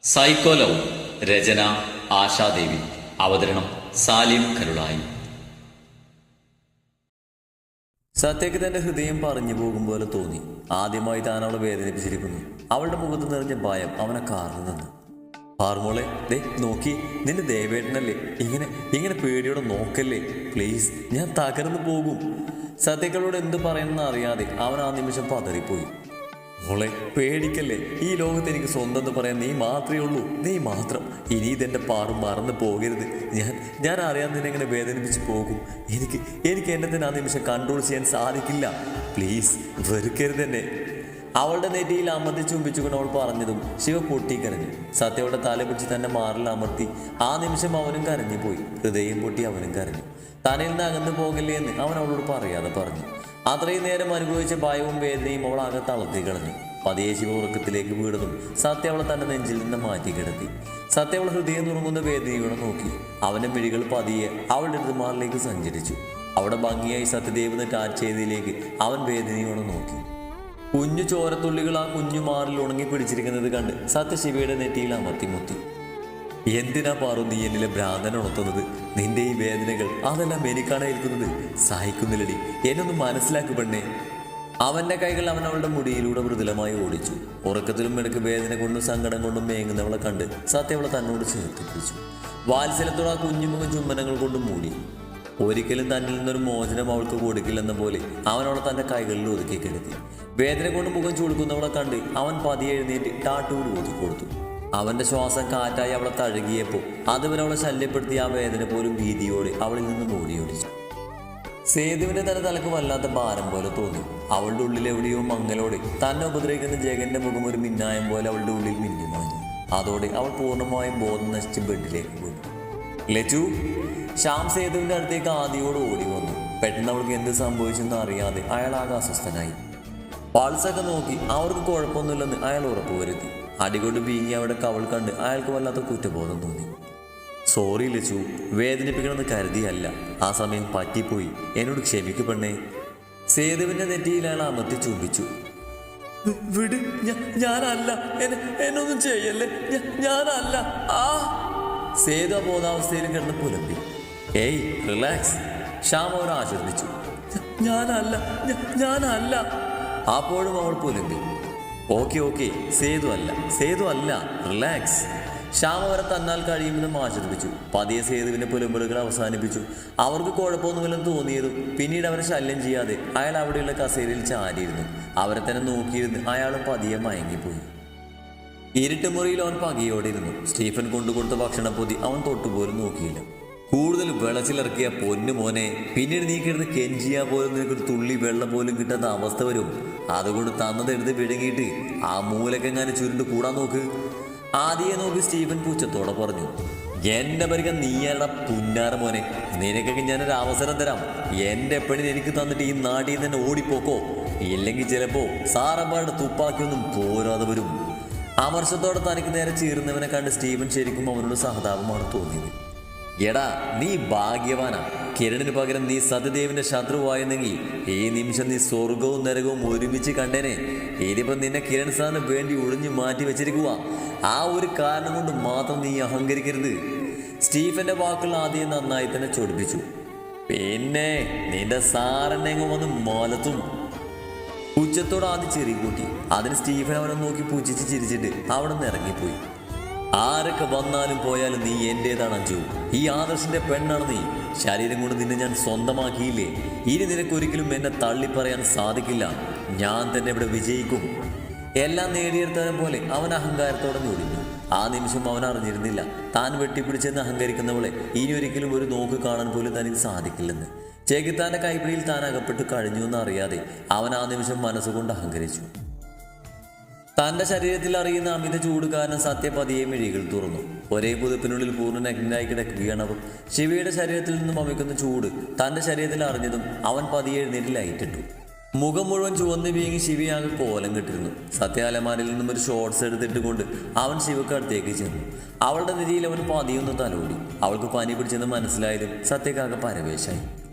Psycho love. രചന ആശാദേവി. അവതരണം സാലിം കരുളായി. സത്യക്ക് തന്റെ ഹൃദയം പറഞ്ഞു പോകും പോലെ തോന്നി. ആദ്യമായി താൻ അവളെ വേദനിപ്പിച്ചിരിക്കുന്നു. അവളുടെ മുഖത്ത് നിറഞ്ഞ ഭയം അവനെ കാർന്നു നിന്നു. പാർമോളെ, ദേ നോക്കി, നിന്റെ ദേവേട്ടനല്ലേ, ഇങ്ങനെ പേടിയോടെ നോക്കല്ലേ പ്ലീസ്, ഞാൻ തകർന്നു പോകും. സത്യക്കളോട് എന്ത് പറയണമെന്ന് അറിയാതെ അവൻ ആ നിമിഷം പതറിപ്പോയി. മോളെ പേടിക്കല്ലേ, ഈ ലോകത്ത് എനിക്ക് സ്വന്തം എന്ന് പറയാൻ നീ മാത്രമേ ഉള്ളൂ, നീ മാത്രം. ഇനി ഇതെന്റെ പാറും മറന്നു പോകരുത്. ഞാൻ അറിയാൻ നിന്നെ എങ്ങനെ വേദനിപ്പിച്ച് പോകും. എനിക്ക് എന്നെ തന്നെ ആ നിമിഷം കൺട്രോൾ ചെയ്യാൻ സാധിക്കില്ല. പ്ലീസ് വെറുക്കരുത് എന്നെ. അവളുടെ നെറ്റിയിൽ അമർത്തി ചുംബിച്ചുകൊണ്ട് അവൾ പറഞ്ഞതും ശിവ പൊട്ടിക്കരഞ്ഞു. സത്യയുടെ തല പിടിച്ച് തന്നെ മാറിൽ അമർത്തി. ആ നിമിഷം അവനും കരഞ്ഞു പോയി. ഹൃദയം പൊട്ടി അവനും കരഞ്ഞു. തന്നിൽ നിന്ന് അകന്നു പോകല്ലേ എന്ന് അവൻ അവളോട് പറയാതെ പറഞ്ഞു. അത്രയും നേരം അനുഭവിച്ച ഭയവും വേദനയും അവൾ ആകെ തളർത്തി കളഞ്ഞു. പതിയെ ശിവ ഉറക്കത്തിലേക്ക് വീണതും സത്യ അവളെ തന്റെ നെഞ്ചിൽ നിന്ന് മാറ്റി കിടത്തി. സത്യ അവൾ ഹൃദയം നുറുങ്ങുന്ന വേദനയോടെ നോക്കി. അവന്റെ മിഴികൾ പതിയെ അവളുടെ ഋതുമാറിലേക്ക് സഞ്ചരിച്ചു. അവിടെ ഭംഗിയായി സത്യദേവന് ടാച്ച് ചെയ്തതിലേക്ക് അവൻ വേദനയോടെ നോക്കി. കുഞ്ഞു ചോരത്തുള്ളികൾ ആ കുഞ്ഞു മാറിൽ ഉണങ്ങി പിടിച്ചിരിക്കുന്നത് കണ്ട് സത്യശിവയുടെ നെറ്റിയിൽ അമർത്തി മുത്തി. എന്തിനാ പാറു നീ എന്നിലെ ഭ്രാന്തൻ ഉണർത്തുന്നത്? നിന്റെ ഈ വേദനകൾ അതെല്ലാം എനിക്കാണായിരിക്കുന്നത്. സഹിക്കുന്നില്ലടി, എന്നൊന്ന് മനസ്സിലാക്കു പെണ്ണേ. അവന്റെ കൈകൾ അവൻ അവളുടെ മുടിയിലൂടെ മൃദുലമായി ഓടിച്ചു. ഉറക്കത്തിലും ഇടയ്ക്ക് വേദന കൊണ്ടും സങ്കടം കൊണ്ടും മേങ്ങുന്നവളെ കണ്ട് സത്യ അവളെ തന്നോട് ചേർത്ത് പിടിച്ചു. വാത്സല്യത്തോടെ ആ കുഞ്ഞുമുഖം ചുംബനങ്ങൾ കൊണ്ട് മൂടി. ഒരിക്കലും തന്നിൽ നിന്നൊരു മോചനം അവൾക്ക് കൊടുക്കില്ലെന്ന പോലെ അവനവളെ തന്റെ കൈകളിൽ ഒതുക്കി കിടത്തി. വേദന കൊണ്ട് മുഖം ചുളുക്കുന്നവളെ കണ്ട് അവൻ പതിയെ എഴുന്നേറ്റ് ടാട്ടൂടി ഊതി കൊടുത്തു. അവന്റെ ശ്വാസം കാറ്റായി അവളെ തഴുകിയപ്പോൾ അതുവരെ അവളെ ശല്യപ്പെടുത്തിയ ആ വേദന പോലും ഭീതിയോടെ അവളിൽ നിന്ന് ഓടിയോടിച്ചു. സേതുവിന്റെ തന്നെ തലക്ക് വല്ലാത്ത ഭാരം പോലെ തോന്നി. അവളുടെ ഉള്ളിൽ എവിടെയോ മങ്ങലോടെ തന്നെ ഉപദ്രവിക്കുന്ന ജഗന്റെ മുഖം ഒരു മിന്നായം പോലെ അവളുടെ ഉള്ളിൽ മിന്നിമാഞ്ഞു. അതോടെ അവൾ പൂർണ്ണമായും ബോധം നശിച്ച് ബെഡിലേക്ക് വീണു. ലച്ചു. ശ്യാം സേതുവിന്റെ അടുത്തേക്ക് ആദിയോട് ഓടി വന്നു. പെട്ടെന്ന് അവൾക്ക് എന്ത് സംഭവിച്ചെന്ന് അറിയാതെ അയാൾ ആകെ അസ്വസ്ഥനായി. പൾസൊക്കെ നോക്കി അവർക്ക് കുഴപ്പമൊന്നുമില്ലെന്ന് അയാൾ ഉറപ്പുവരുത്തി. അടികൊണ്ട് വീങ്ങി അവിടെ കവൾ കണ്ട് അയാൾക്ക് വല്ലാത്ത കുറ്റബോധം തോന്നി. സോറി ലച്ചു, വേദനിപ്പിക്കണമെന്ന് കരുതിയല്ല, ആ സമയം പറ്റിപ്പോയി, എന്നോട് ക്ഷമിക്കു പെണ്ണേ. സേതുവിന്റെ നെറ്റിയിൽ അയാൾ അമർത്തി ചുംബിച്ചു. വിട്, ഞാനല്ല, എന്നൊന്നും ചെയ്യല്ലേ, ഞാനല്ല. ആ സേതു ബോധാവസ്ഥയിൽ കിടന്ന് പുലമ്പി. ഏയ് റിലാക്സ്, ശ്യാം അവർ ആശ്വസിച്ചു. ഞാനല്ല. അപ്പോഴും അവൾ പുലമ്പി. ഓക്കെ, സേതു അല്ല, റിലാക്സ്. ശ്യാം അവരെ തന്നാൽ കഴിയുമെന്നും ആശ്വസിപ്പിച്ചു. പതിയെ സേതുവിന്റെ പുലമ്പലുകൾ അവസാനിപ്പിച്ചു. അവർക്ക് കുഴപ്പമൊന്നുമില്ലെന്ന് തോന്നിയതും പിന്നീട് അവരെ ശല്യം ചെയ്യാതെ അയാൾ അവിടെയുള്ള കസേരയിൽ ചാരിയിരുന്നു. അവരെ തന്നെ നോക്കിയിരുന്ന് അയാളും പതിയെ മയങ്ങിപ്പോയി. ഇരുട്ടുമുറിയിൽ അവൻ പകയോടിരുന്നു. സ്റ്റീഫൻ കൊണ്ടുകൊടുത്ത ഭക്ഷണപ്പൊതി അവൻ തൊട്ടുപോലും നോക്കിയില്ല. കൂടുതൽ വിളച്ചിലിറക്കിയ പൊന്നു മോനെ, പിന്നീട് നീ കിടന്ന് കെഞ്ചിയാ പോലും നിനക്കൊരു തുള്ളി വെള്ളം പോലും കിട്ടാത്ത അവസ്ഥ വരും. അതുകൊണ്ട് തന്നതെടുത്ത് വിഴുങ്ങിയിട്ട് ആ മൂലക്കെങ്ങാനും ചുരുണ്ട് കൂടാൻ നോക്ക്. ആദ്യയെ നോക്കി സ്റ്റീഫൻ പൂച്ചത്തോടെ പറഞ്ഞു. എന്റെ പരിക്ക നീയാരുടെ പുന്നാര മോനെ, നിനക്കൊക്കെ ഞാനൊരു അവസരം തരാം. എന്റെ പെണ്ണിന് എനിക്ക് തന്നിട്ട് ഈ നാട്ടിൽ നിന്ന് തന്നെ ഓടിപ്പോക്കോ, ഇല്ലെങ്കിൽ ചിലപ്പോ സാറന്മാരുടെ തുപ്പാക്കിയൊന്നും പോരാതെ വരും. അമർഷത്തോടെ തനിക്ക് നേരെ ചീറുന്നവനെ കണ്ട് സ്റ്റീവൻ ശരിക്കും അവനോട് സഹതാപമാണ് തോന്നിയത്. എടാ, നീ ഭാഗ്യവാനാ. കിരണിന് പകരം നീ സത്യദേവിന്റെ ശത്രുവായെന്നെങ്കിൽ ഈ നിമിഷം നീ സ്വർഗവും നരകവും ഒരുമിച്ച് കണ്ടേനെ. ഇതിപ്പം നിന്നെ കിരൺ സാറിന് വേണ്ടി ഒഴിഞ്ഞു മാറ്റി വെച്ചിരിക്കുക. ആ ഒരു കാരണം കൊണ്ട് മാത്രം നീ അഹങ്കരിക്കരുത്. സ്റ്റീഫന്റെ വാക്കുകൾ ആദ്യം നന്നായി തന്നെ ചൊടിപ്പിച്ചു. പിന്നെ നിന്റെ സാറെന്നെങ്ങും വന്ന് മോലത്തും. പുച്ഛത്തോട് ആദ്യം ചെറിയ കൂട്ടി. അതിന് സ്റ്റീഫൻ അവനെ നോക്കി പുച്ഛിച്ച് ചിരിച്ചിട്ട് അവിടെ നിന്ന് ഇറങ്ങിപ്പോയി. ആരൊക്കെ വന്നാലും പോയാലും നീ എന്റേതാണ് അഞ്ജു. ഈ ആദർശിന്റെ പെണ്ണാണ് നീ. ശരീരം കൊണ്ട് നിന്നെ ഞാൻ സ്വന്തമാക്കിയില്ലേ. ഇനി നിനക്കൊരിക്കലും എന്നെ തള്ളിപ്പറയാൻ സാധിക്കില്ല. ഞാൻ തന്നെ ഇവിടെ വിജയിക്കും. എല്ലാം നേടിയെടുത്തവനെ പോലെ അവൻ അഹങ്കാരത്തോടെ ഞൊടിഞ്ഞു. ആ നിമിഷം അവൻ അറിഞ്ഞിരുന്നില്ല താൻ വെട്ടിപ്പിടിച്ചെന്ന് അഹങ്കരിക്കുന്നവളെ ഇനി ഒരിക്കലും ഒരു നോക്ക് കാണാൻ പോലും തനിക്ക് സാധിക്കില്ലെന്ന്. ചെകുത്താന്റെ കൈപ്പിടിയിൽ താൻ അകപ്പെട്ട് കഴിഞ്ഞു എന്നറിയാതെ അവൻ ആ നിമിഷം മനസ്സുകൊണ്ട് അഹങ്കരിച്ചു. തന്റെ ശരീരത്തിൽ അറിയുന്ന അമിത ചൂട് കാരണം സത്യപതിയെ മിഴികൾ തുറന്നു. ഒരേ പുതുപ്പിനുള്ളിൽ പൂർണ്ണ നഗ്നായി കിടക്കുകയാണ് അവൾ. ശിവയുടെ ശരീരത്തിൽ നിന്നും അമിക്കുന്ന ചൂട് തന്റെ ശരീരത്തിൽ അറിഞ്ഞതും അവൻ പതിയെ എഴുന്നേറ്റ് ലൈറ്റിട്ടു. മുഖം മുഴുവൻ ചുവന്ന് വീങ്ങി ശിവയാകെ കോലം കെട്ടിരുന്നു. സത്യാലമാരിൽ നിന്നും ഒരു ഷോർട്സ് എടുത്തിട്ടുകൊണ്ട് അവൻ ശിവക്ക് അടുത്തേക്ക് ചെന്നു. അവളുടെ നിധിയിൽ അവൻ പതിയൊന്ന് തലോടി. അവൾക്ക് പനി പിടിച്ചെന്ന് മനസ്സിലായതും സത്യക്കാകെ പരവേശായി.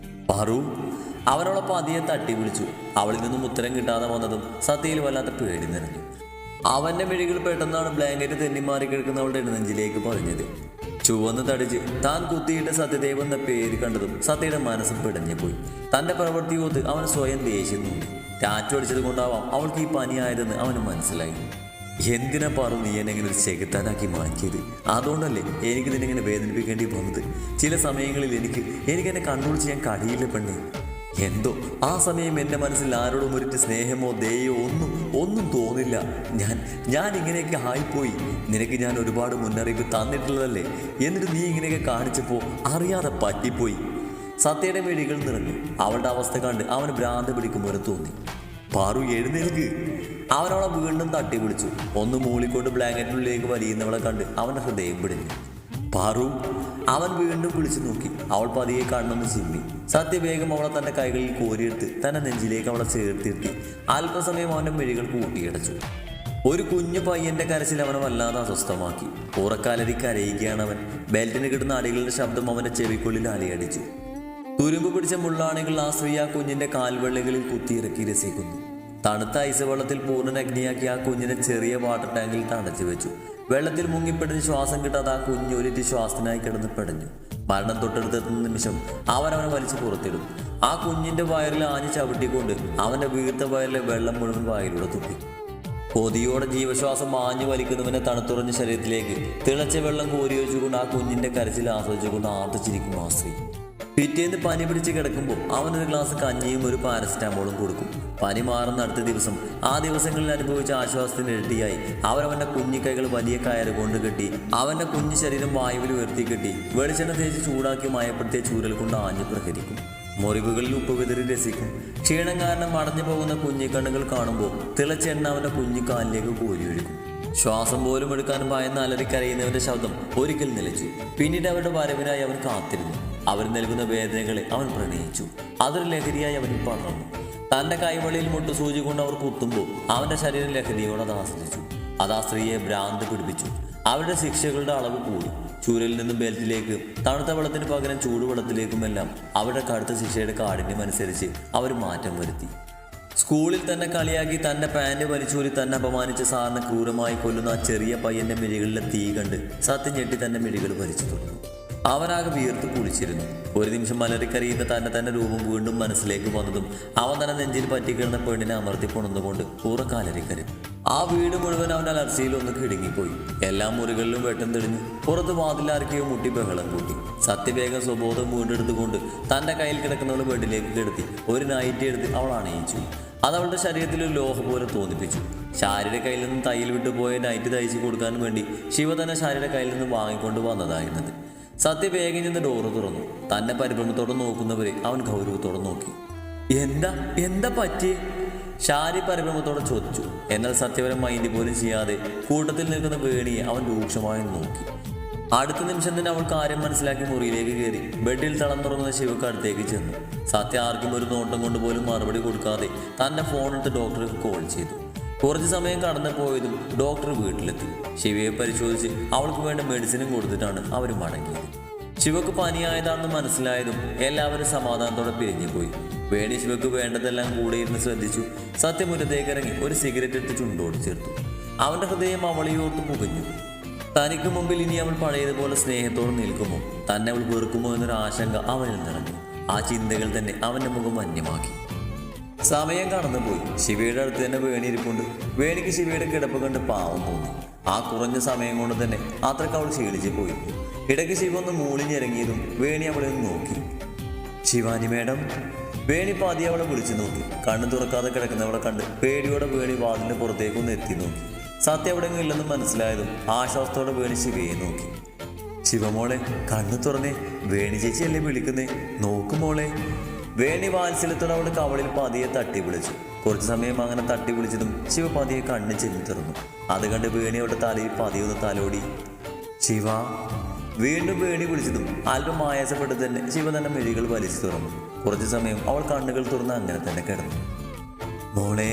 പാറു, അവനവളെ പതിയെ തട്ടി വിളിച്ചു. അവളിൽ നിന്നും ഉത്തരം കിട്ടാതെ വന്നതും സത്യയിൽ വല്ലാത്ത പേടി നിറഞ്ഞു. അവന്റെ മിഴികൾ പെട്ടെന്നാണ് ബ്ലാങ്കറ്റ് തെന്നിമാറി കിടക്കുന്ന അവളുടെ ഇടനെഞ്ചിലേക്ക് പതിഞ്ഞത്. ചുവന്ന് തടിച്ച് താൻ കുത്തിയിട്ട് സത്യദേവ് എന്ന പേര് കണ്ടതും സത്യയുടെ മനസ്സ് പിടഞ്ഞു പോയി. തന്റെ പ്രവൃത്തി ഓർത്ത് അവന് സ്വയം ദേഷ്യം തോന്നി. ടാറ്റു അടിച്ചത് കൊണ്ടാവാം അവൾക്ക് ഈ പനിയായതെന്ന് അവന് മനസ്സിലായി. എന്തിനാ പറഞ്ഞു നീ എന്നെ ഇങ്ങനെ ഒരു ചെകുത്താനാക്കി മാറ്റിയത്? അതുകൊണ്ടല്ലേ എനിക്ക് നിന്നിങ്ങനെ വേദനിപ്പിക്കേണ്ടി വന്നത്. ചില സമയങ്ങളിൽ എനിക്ക് എന്നെ കൺട്രോൾ ചെയ്യാൻ കഴിയില്ല പെണ്ണേ. എന്തോ ആ സമയം എൻ്റെ മനസ്സിൽ ആരോടും ഒരിട്ട് സ്നേഹമോ ദയോ ഒന്നും തോന്നില്ല. ഞാൻ ഇങ്ങനെയൊക്കെ ആയിപ്പോയി. നിനക്ക് ഞാൻ ഒരുപാട് മുന്നറിയിപ്പ് തന്നിട്ടുള്ളതല്ലേ, എന്നിട്ട് നീ ഇങ്ങനെയൊക്കെ കാണിച്ചപ്പോൾ അറിയാതെ പറ്റിപ്പോയി. സത്യയുടെ മിഴികൾ നിറഞ്ഞു. അവളുടെ അവസ്ഥ കണ്ട് അവന് ഭ്രാന്ത് പിടിക്കുമ്പോൾ തോന്നി. പാറു എഴുന്നേൽക്ക്. അവനവളെ വീണ്ടും തട്ടി പിടിച്ചു. ഒന്ന് മൂളിക്കൊണ്ട് ബ്ലാങ്കറ്റിനുള്ളിലേക്ക് വലിയുന്നവളെ കണ്ട് അവൻ്റെ ഹൃദയം പിടിഞ്ഞു. പാറു. അവൻ വീണ്ടും വിളിച്ചു നോക്കി. അവൾ പതിയെ കണ്ണൊന്ന് ചിമ്മി. സത്യവേഗം അവളെ തൻ്റെ കൈകളിൽ കോരിയെടുത്ത് തൻ്റെ നെഞ്ചിലേക്ക് അവളെ ചേർത്തിരുത്തി അല്പസമയം അവൻ്റെ മിഴികൾ കൂട്ടിയടച്ചു. ഒരു കുഞ്ഞു പയ്യന്റെ കരച്ചിൽ അവനെ വല്ലാതെ അസ്വസ്ഥമാക്കി. ഉറക്കാലരി കരയുകയാണ് അവൻ. ബെൽറ്റിന് കിട്ടുന്ന അടികളുടെ ശബ്ദം അവൻ്റെ ചെവിക്കുള്ളിൽ അലയടിച്ചു. തുരുമ്പ് പിടിച്ച മുള്ളാണികൾ ആ സ്ത്രീ ആ കുഞ്ഞിന്റെ കാൽവെള്ളികളിൽ കുത്തിയിറക്കി രസിക്കുന്നു. തണുത്ത ഐസ് വെള്ളത്തിൽ പൂർണ്ണനഗ്നിയാക്കി ആ കുഞ്ഞിനെ ചെറിയ വാട്ടർ ടാങ്കിൽ തടച്ചു വെച്ചു. വെള്ളത്തിൽ മുങ്ങിപ്പിടിച്ച് ശ്വാസം കിട്ടാതെ ആ കുഞ്ഞ് ഒരിറ്റ് ശ്വാസത്തിനായി കിടന്ന് പിടഞ്ഞു. മരണം തൊട്ടടുത്തെത്തുന്ന നിമിഷം അവനവനെ വലിച്ചു പുറത്തിടും. ആ കുഞ്ഞിന്റെ വയറിൽ ആഞ്ഞു ചവിട്ടിക്കൊണ്ട് അവന്റെ വീർത്ത വയറിലെ വെള്ളം മുഴുവൻ വായിലൂടെ തുപ്പി. കൊതിയോടെ ജീവശ്വാസം ആഞ്ഞു വലിക്കുന്നവന്റെ തണുത്തുറഞ്ഞ ശരീരത്തിലേക്ക് തിളച്ച വെള്ളം കോരി വെച്ചുകൊണ്ട് ആ കുഞ്ഞിന്റെ കരച്ചിൽ ആസ്വദിച്ചുകൊണ്ട് ആർത്തിച്ചിരിക്കും ആ സ്ത്രീ. പിറ്റേന്ന് പനി പിടിച്ച് കിടക്കുമ്പോൾ അവനൊരു ഗ്ലാസ് കഞ്ഞിയും ഒരു പാരസിറ്റാമോളും കൊടുക്കും. പനി മാറുന്ന അടുത്ത ദിവസം ആ ദിവസങ്ങളിൽ അനുഭവിച്ച ആശ്വാസത്തിന് ഇരട്ടിയായി അവരവൻ്റെ കുഞ്ഞിക്കൈകൾ വലിയ കയറ് കൊണ്ട് കെട്ടി അവൻ്റെ കുഞ്ഞു ശരീരം വായുവിൽ ഉയർത്തി കെട്ടി വെളിച്ചെണ്ണ തേച്ച് ചൂടാക്കി മയപ്പെടുത്തിയ ചൂരൽ കൊണ്ട് ആഞ്ഞു പ്രഹരിക്കും. മുറിവുകളിൽ ഉപ്പ് വിതറി രസിക്കും. ക്ഷീണം കാരണം അടഞ്ഞു പോകുന്ന കുഞ്ഞിക്കണ്ണുകൾ കാണുമ്പോൾ തിളച്ചെണ്ണ അവൻ്റെ കുഞ്ഞിക്കാലിലേക്ക് കോരിയൊഴുക്കും. ശ്വാസം പോലും എടുക്കാനും ഭയന്ന് അലറിക്കരയുന്നവന്റെ ശബ്ദം ഒരിക്കൽ നിലച്ചു. പിന്നീട് അവരുടെ വരവിനായി അവൻ കാത്തിരുന്നു. അവർ നൽകുന്ന വേദനകളെ അവൻ പ്രണയിച്ചു. അതൊരു ലഹരിയായി അവൻ പടർന്നു. തൻ്റെ കൈവളിയിൽ മുട്ടുസൂചി കൊണ്ട് അവർ കുത്തുമ്പോൾ അവൻ്റെ ശരീരം ലഹരിയോട് അത് ആസ്വദിച്ചു. അത് ആ സ്ത്രീയെ ഭ്രാന്ത് പിടിപ്പിച്ചു. അവരുടെ ശിക്ഷകളുടെ അളവ് കൂടി. ചൂരലിൽ നിന്നും ബെൽറ്റിലേക്ക് തണുത്ത വെള്ളത്തിന് പകരം ചൂടുവെള്ളത്തിലേക്കുമെല്ലാം അവരുടെ കടുത്ത ശിക്ഷയുടെ കാഠിന്യം അനുസരിച്ച് അവർ മാറ്റം വരുത്തി. സ്കൂളിൽ തന്നെ കളിയാക്കി തൻ്റെ പാൻറ് വലിച്ചൂരി തന്നെ അപമാനിച്ച് സാറിനെ ക്രൂരമായി കൊല്ലുന്ന ആ ചെറിയ പയ്യൻ്റെ മിഴികളിലെ തീ കണ്ട് സത്യം ഞെട്ടി തൻ്റെ മിഴികൾ വലിച്ചു തുടങ്ങി. അവനാകെ വീർത്ത് കുളിച്ചിരുന്നു. ഒരു നിമിഷം മലറിക്കറിയുന്ന തന്നെ രൂപം വീണ്ടും മനസ്സിലേക്ക് വന്നതും അവൻ തന്നെ നെഞ്ചിൽ പറ്റിക്കിടന്ന പെണ്ണിനെ അമർത്തി കൊണ്ടുകൊണ്ട് ഉറക്കാലരിക്കരു. ആ വീട് മുഴുവൻ അവൻ്റെ അലർച്ചയിൽ ഒന്ന് കിടുങ്ങിപ്പോയി. എല്ലാ മുറികളിലും വെട്ടം തെളിഞ്ഞു. പുറത്ത് വാതിലാർക്കെയോ മുട്ടി ബഹളം കൂട്ടി. സത്യവേഗം സ്വബോധം വീണ്ടെടുത്തുകൊണ്ട് തൻ്റെ കയ്യിൽ കിടക്കുന്നവൾ ബെഡിലേക്ക് കിടത്തി ഒരു നൈറ്റി എടുത്ത് അവൾ അണയിച്ചു. അതവളുടെ ശരീരത്തിൽ ഒരു ലോഹ പോലെ തോന്നിപ്പിച്ചു. ശാരിയുടെ കയ്യിൽ നിന്നും തയ്യൽ വിട്ടുപോയ നൈറ്റ് തയ്ച്ചു കൊടുക്കാൻ വേണ്ടി ശിവ തന്നെ ശാരിയുടെ കയ്യിൽ നിന്ന് വാങ്ങിക്കൊണ്ട് വന്നതായിരുന്നത്. സത്യ വേഗം ചെന്ന് ഡോറ് തുറന്നു. തന്നെ പരിഭ്രമത്തോടെ നോക്കുന്നവരെ അവൻ ഗൗരവത്തോടെ നോക്കി. എന്താ പറ്റി? ശാരി പരിഭ്രമത്തോടെ ചോദിച്ചു. എന്നാൽ സത്യവരം മൈൻഡ് പോലും ചെയ്യാതെ കൂട്ടത്തിൽ നിൽക്കുന്ന വേണിയെ അവൻ രൂക്ഷമായി നോക്കി. അടുത്ത നിമിഷം തന്നെ അവൾ കാര്യം മനസ്സിലാക്കി മുറിയിലേക്ക് കയറി ബെഡിൽ തളർന്നുറങ്ങുന്ന ശിവക്ക് അടുത്തേക്ക് ചെന്നു. സത്യ ആർക്കും ഒരു നോട്ടം കൊണ്ട് പോലും മറുപടി കൊടുക്കാതെ തൻ്റെ ഫോണെടുത്ത് ഡോക്ടർക്ക് കോൾ ചെയ്തു. കുറച്ച് സമയം കടന്നു പോയതും ഡോക്ടർ വീട്ടിലെത്തി. ശിവയെ പരിശോധിച്ച് അവൾക്ക് വേണ്ട മെഡിസിനും കൊടുത്തിട്ടാണ് അവർ മടങ്ങിയത്. ശിവക്ക് പനിയായതാണെന്ന് മനസ്സിലായതും എല്ലാവരും സമാധാനത്തോടെ പിരിഞ്ഞു പോയി. വേണി ശിവക്ക് വേണ്ടതെല്ലാം കൂടെ ഇരുന്ന് ശ്രദ്ധിച്ചു. സത്യമുറ്റത്തേക്ക് ഇറങ്ങി ഒരു സിഗരറ്റ് എടുത്ത് ചുണ്ടോട് ചേർത്തു. അവൻ്റെ ഹൃദയം അവളെയോർത്ത് പുകഞ്ഞു. തനിക്ക് മുമ്പിൽ ഇനി അവൾ പഴയതുപോലെ സ്നേഹത്തോടെ നിൽക്കുമോ, തന്നെ അവൾ വെറുക്കുമോ എന്നൊരു ആശങ്ക അവനിൽ നിറഞ്ഞു. ആ ചിന്തകൾ തന്നെ അവൻ്റെ മുഖം അന്യമാക്കി. സമയം കടന്നുപോയി. ശിവയുടെ അടുത്ത് തന്നെ വേണി ഇരിപ്പുണ്ട്. വേണിക്ക് ശിവയുടെ കിടപ്പ് കണ്ട് പാവം തോന്നി. ആ കുറഞ്ഞ സമയം കൊണ്ട് തന്നെ അത്രക്ക് അവൾ ക്ഷീണിച്ചു പോയി. ഇടയ്ക്ക് ശിവ ഒന്ന് മൂളിഞ്ഞിറങ്ങിയതും വേണി അവളെ ഒന്ന് നോക്കി. ശിവാനി മേഡം. വേണി പാതി അവളെ വിളിച്ചു നോക്കി. കണ്ണു തുറക്കാതെ കിടക്കുന്നവളെ കണ്ട് പേടിയോടെ വേണി വാതിലിന് പുറത്തേക്കൊന്ന് എത്തി നോക്കി. സത്യം അവിടെ ഇല്ലെന്ന് മനസ്സിലായതും ആശ്വാസത്തോടെ വേണി ശിവയെ നോക്കി. ശിവമോളെ കണ്ണു തുറന്നേ, വേണി ചേച്ചിയല്ലേ വിളിക്കുന്നേ, നോക്കുമോളെ. വേണി വാത്സല്യത്തോടെ അവളുടെ കവളിൽ പതിയെ തട്ടി വിളിച്ചു. കുറച്ചു സമയം അങ്ങനെ തട്ടി വിളിച്ചതും ശിവ പതിയെ കണ്ണ് ചെല്ലി തുറന്നു. അത് കണ്ട് വേണി അവളുടെ തലയിൽ പതിയൊന്ന് തലോടി. ശിവ. വീണ്ടും വേണി വിളിച്ചതും അല്പം ആയാസപ്പെട്ട് തന്നെ ശിവ തന്നെ മിഴികൾ വലിച്ചു തുറന്നു. കുറച്ചു സമയം അവൾ കണ്ണുകൾ തുറന്ന് അങ്ങനെ തന്നെ കിടന്നു. മോളെ.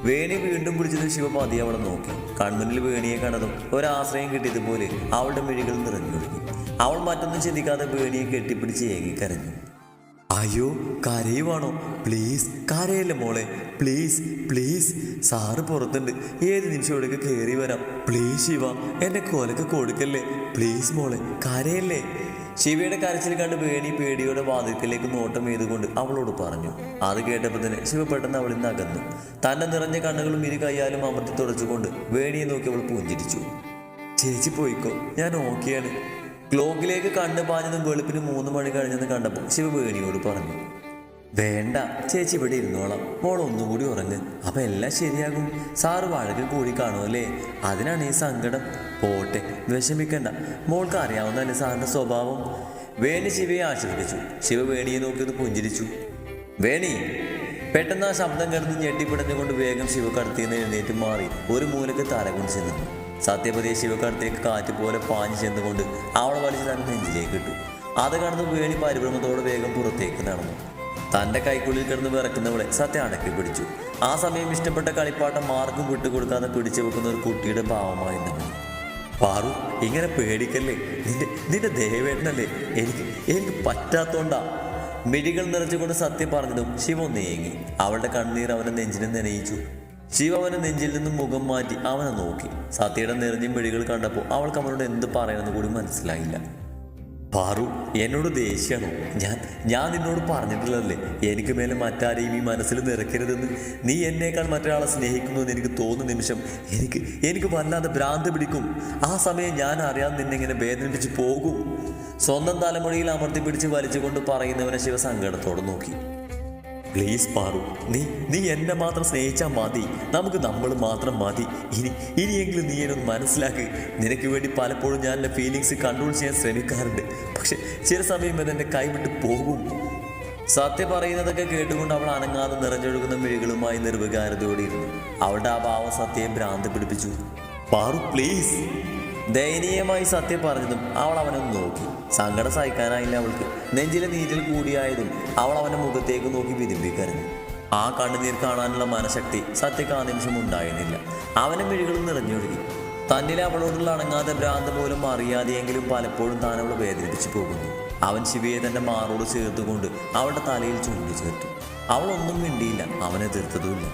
വേണി വീണ്ടും വിളിച്ചതും ശിവ പതിയെ അവളെ നോക്കി. കൺമുന്നിൽ വേണിയെ കണ്ടതും ഒരാശ്രയം കിട്ടിയതുപോലെ അവളുടെ മിഴികൾ നിറഞ്ഞൊഴുകി. അവൾ മറ്റൊന്നും ചിന്തിക്കാതെ വേണിയെ കെട്ടിപ്പിടിച്ച് ഏങ്ങിക്കരഞ്ഞു. അയ്യോ കരയുവാണോ? പ്ലീസ് കരയല്ലേ മോളെ, പ്ലീസ് പ്ലീസ്. സാറ് പുറത്തുണ്ട്, ഏത് നിമിഷം ഇവിടേക്ക് കയറി വരാം. പ്ലീസ് ശിവ, എന്നെ കൊലക്ക് കൊടുക്കല്ലേ, പ്ലീസ് മോളെ, കരയല്ലേ. ശിവയുടെ കരച്ചിൽ കണ്ട് വേണി പേടിയോടെ വാതിൽക്കലേക്ക് നോട്ടം ചെയ്തുകൊണ്ട് അവളോട് പറഞ്ഞു. അത് കേട്ടപ്പോൾ തന്നെ ശിവ പെട്ടെന്ന് അവളിൽ നിന്ന് അകന്നു. തൻ്റെ നിറഞ്ഞ കണ്ണുകളും ഇരു കയ്യാലും അമർത്തി തുടച്ചുകൊണ്ട് വേണിയെ നോക്കി അവൾ പുഞ്ചിരിച്ചു. ചേച്ചി പോയിക്കോ, ഞാൻ ഓക്കെയാണ്. ക്ലോക്കിലേക്ക് കണ്ണ് പാഞ്ഞതും വെളുപ്പിന് 3 മണി കഴിഞ്ഞെന്ന് കണ്ടപ്പോൾ ശിവ വേണിയോട് പറഞ്ഞു. വേണ്ട ചേച്ചി ഇവിടെ ഇരുന്നോളാം, മോൾ ഒന്നും കൂടി ഉറങ്ങ്, അപ്പം എല്ലാം ശരിയാകും. സാറ് വഴക്ക് കൂടി കാണുമല്ലേ, അതിനാണ് ഈ സങ്കടം. പോട്ടെ, വിഷമിക്കണ്ട, മോൾക്ക് അറിയാവുന്നതല്ലേ സാറിൻ്റെ സ്വഭാവം. വേണി ശിവയെ ആശ്വസിപ്പിച്ചു. ശിവ വേണിയെ നോക്കിയത് പുഞ്ചിരിച്ചു. വേണി. പെട്ടെന്ന് ആ ശബ്ദം കിടന്ന് ഞെട്ടിപ്പിടഞ്ഞുകൊണ്ട് വേഗം ശിവക്കടത്തിന്ന് എഴുന്നേറ്റ് മാറി ഒരു മൂലക്ക് തലകൊണ്ട് ചെന്നു. സത്യപതിയെ ശിവക്കടത്തേക്ക് കാറ്റ് പോലെ പാഞ്ഞു ചെന്നുകൊണ്ട് അവളെ വലിച്ച് തന്നെ നെഞ്ചിലേക്ക് ഇട്ടു. അത് കടന്ന് വേണി പരിഭ്രമത്തോടെ വേഗം പുറത്തേക്ക് നടന്നു. തൻ്റെ കൈക്കുള്ളിൽ കിടന്ന് വിറക്കുന്നവളെ സത്യ അടക്കി പിടിച്ചു. ആ സമയം ഇഷ്ടപ്പെട്ട കളിപ്പാട്ടം മാർക്കും വിട്ടുകൊടുക്കാതെ പിടിച്ചു വെക്കുന്ന ഒരു കുട്ടിയുടെ ഭാവമായി നമ്മൾ. പാറു, ഇങ്ങനെ പേടിക്കല്ലേ, നിന്റെ ദേവേട്ടനല്ലേ, എനിക്ക് പറ്റാത്തോണ്ടാ. മിഴികൾ നിറച്ചുകൊണ്ട് സത്യ പറഞ്ഞതും ശിവ നീങ്ങി. അവളുടെ കണ്ണീർ അവനെ നെഞ്ചിനെ നനയിച്ചു. ശിവ അവനെ നെഞ്ചിൽ നിന്നും മുഖം മാറ്റി അവനെ നോക്കി. സത്യയുടെ നിറഞ്ഞ മിഴികൾ കണ്ടപ്പോൾ അവൾക്ക് അവനോട് എന്ത് പറയണമെന്ന് കൂടി മനസ്സിലായില്ല. പാറു, എന്നോട് ദേഷ്യമാണോ? ഞാൻ നിന്നോട് പറഞ്ഞിട്ടില്ലല്ലേ എനിക്ക് മേലെ മറ്റാരെയും ഈ മനസ്സിൽ നിറയ്ക്കരുതെന്ന്. നീ എന്നേക്കാൾ മറ്റൊരാളെ സ്നേഹിക്കുന്നുവെന്ന് എനിക്ക് തോന്നുന്ന നിമിഷം എനിക്ക് വല്ലാതെ ഭ്രാന്ത് പിടിക്കും. ആ സമയം ഞാൻ അറിയാതെ നിന്നെ ഇങ്ങനെ വേദനിപ്പിച്ച് പോകും. സ്വന്തം തലമുടിയിൽ അമർത്തി പിടിച്ച് വലിച്ചുകൊണ്ട് പറയുന്നവനെ ശിവ സങ്കടത്തോടെ നോക്കി. പ്ലീസ് പാറു, നീ എന്നെ മാത്രം സ്നേഹിച്ചാൽ മതി. നമുക്ക് നമ്മൾ മാത്രം മതി. ഇനിയെങ്കിലും നീ എന്നൊന്ന് മനസ്സിലാക്കി. നിനക്ക് വേണ്ടി പലപ്പോഴും ഞാൻ എൻ്റെ ഫീലിങ്സ് കൺട്രോൾ ചെയ്യാൻ ശ്രമിക്കാറുണ്ട്. പക്ഷെ ചില സമയം അതെൻ്റെ കൈവിട്ട് പോകും. സത്യ പറയുന്നതൊക്കെ കേട്ടുകൊണ്ട് അവൾ അനങ്ങാതെ നിറഞ്ഞൊഴുകുന്ന മിഴികളുമായി നിർവികാരതയോടെ ഇരുന്നു. അവളുടെ ആ ഭാവം സത്യയെ ഭ്രാന്ത് പിടിപ്പിച്ചു. പാറു പ്ലീസ്. ദയനീയമായി സത്യ പറഞ്ഞതും അവൾ അവനൊന്ന് നോക്കി. സങ്കടം സഹിക്കാനായില്ല അവൾക്ക്. നെഞ്ചിലെ നീരിൽ കൂടിയായതും അവൾ അവൻ്റെ മുഖത്തേക്ക് നോക്കി വിരുമ്പിക്കരഞ്ഞു. ആ കണ്ണുനീർ കാണാനുള്ള മനഃശക്തി സത്യക്ക് ആ നിമിഷം ഉണ്ടായിരുന്നില്ല. അവൻ്റെ മിഴികളും നിറഞ്ഞൊഴുകി. തന്നിലെ അവളോടുള്ള അടങ്ങാതെ ഭ്രാന്ത് പോലും അറിയാതെയെങ്കിലും പലപ്പോഴും താൻ അവൾ വേദനിപ്പിച്ചു പോകുന്നു. അവൻ ശിവയെ തൻ്റെ മാറോട് ചേർത്തുകൊണ്ട് അവളുടെ തലയിൽ ചുണ്ടു ചേർത്തു. അവളൊന്നും മിണ്ടിയില്ല, അവനെ എതിർത്തതുമില്ല.